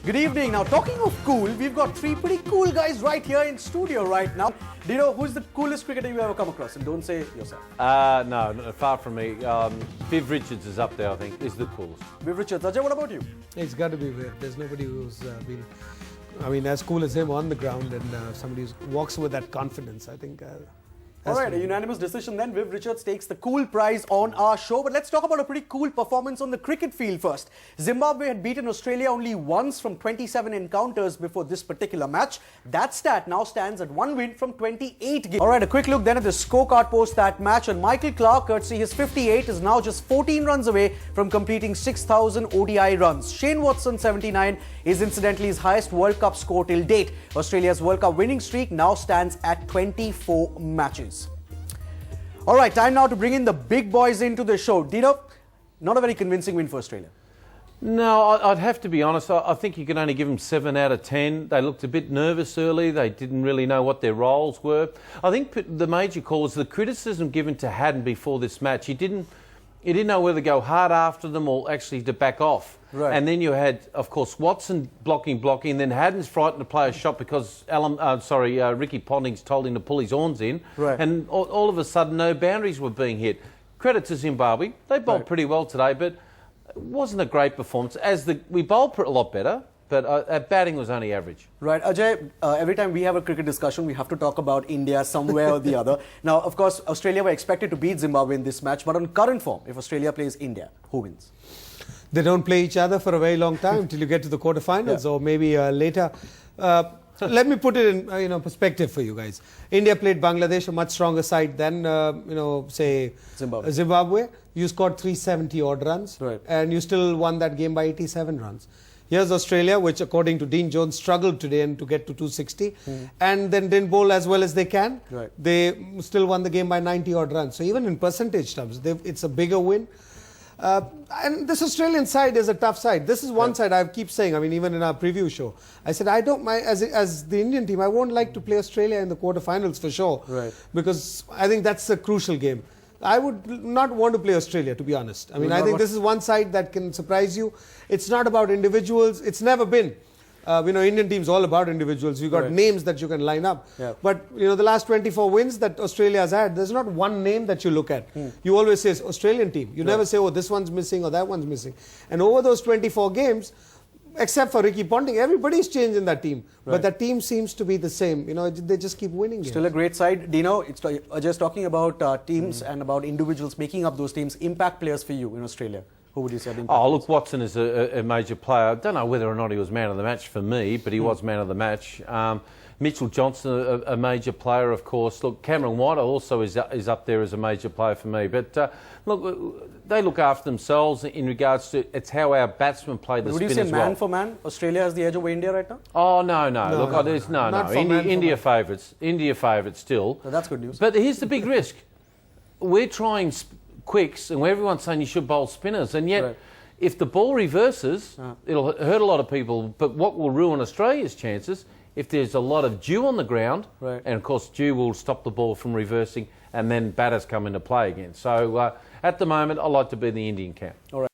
Good evening. Now, talking of cool, we've got three pretty cool guys right here in studio right now. Do you know who's the coolest cricketer you've ever come across? And don't say yourself. No, far from me. Viv Richards is up there, I think. Is the coolest. Viv Richards. Ajay, what about you? It's got to be Viv. There's nobody who's been, as cool as him on the ground, and somebody who walks with that confidence. I think. All right, a unanimous decision then. Viv Richards takes the cool prize on our show. But let's talk about a pretty cool performance on the cricket field first. Zimbabwe had beaten Australia only once from 27 encounters before this particular match. That stat now stands at 1 win from 28 games. All right, a quick look then at the scorecard post that match. And Michael Clarke, courtesy his 58, is now just 14 runs away from completing 6,000 ODI runs. Shane Watson, 79, is incidentally his highest World Cup score till date. Australia's World Cup winning streak now stands at 24 matches. All right, time now to bring in the big boys into the show. Dino, not a very convincing win for Australia. No, I'd have to be honest. I think you can only give them 7 out of 10. They looked a bit nervous early. They didn't really know what their roles were. I think the major call was the criticism given to Haddin before this match. He didn't know whether to go hard after them or actually to back off. Right. And then you had, of course, Watson blocking, and then Haddin's frightened to play a shot because Ricky Ponting's told him to pull his horns in. Right. And all of a sudden, no boundaries were being hit. Credit to Zimbabwe. They bowled pretty well today, but it wasn't a great performance. We bowled a lot better, but our batting was only average. Right. Ajay, every time we have a cricket discussion, we have to talk about India somewhere or the other. Now, of course, Australia were expected to beat Zimbabwe in this match, but on current form, if Australia plays India, who wins? They don't play each other for a very long time till you get to the quarterfinals, or maybe later. Let me put it in perspective for you guys. India played Bangladesh, a much stronger side than say Zimbabwe. You scored 370 odd runs, right, and you still won that game by 87 runs. Here's Australia, which according to Dean Jones struggled today and to get to 260, and then didn't bowl as well as they can. Right. They still won the game by 90 odd runs. So even in percentage terms, it's a bigger win. And this Australian side is a tough side. This is one side I keep saying. I mean, even in our preview show, I said I don't mind as the Indian team. I won't like to play Australia in the quarterfinals for sure, right, because I think that's a crucial game. I would not want to play Australia, to be honest. I mean, I think this is one side that can surprise you. It's not about individuals. It's never been. Indian team's all about individuals. You've got names that you can line up. Yeah. But, the last 24 wins that Australia has had, there's not one name that you look at. You always say Australian team. You never say, oh, this one's missing or that one's missing. And over those 24 games, except for Ricky Ponting, everybody's changed in that team. Right. But that team seems to be the same. They just keep winning games. Still a great side. Dino, it's just talking about teams and about individuals making up those teams. Impact players for you in Australia. Who would you say? Oh, look, Watson is a major player. I don't know whether or not he was man of the match for me, but he was man of the match. Mitchell Johnson, a major player, of course. Look, Cameron White also is up there as a major player for me. But look, they look after themselves in regards to it's how our batsmen play the spin as well. Would you say man for man, Australia has the edge over India right now? Oh, no. Look, no. India favourites. India favourites still. So that's good news. But here's the big risk. We're trying quicks, and everyone's saying you should bowl spinners, and yet if the ball reverses, it'll hurt a lot of people. But what will ruin Australia's chances if there's a lot of dew on the ground, and of course dew will stop the ball from reversing, and then batters come into play again. So at the moment, I like to be in the Indian camp. All right.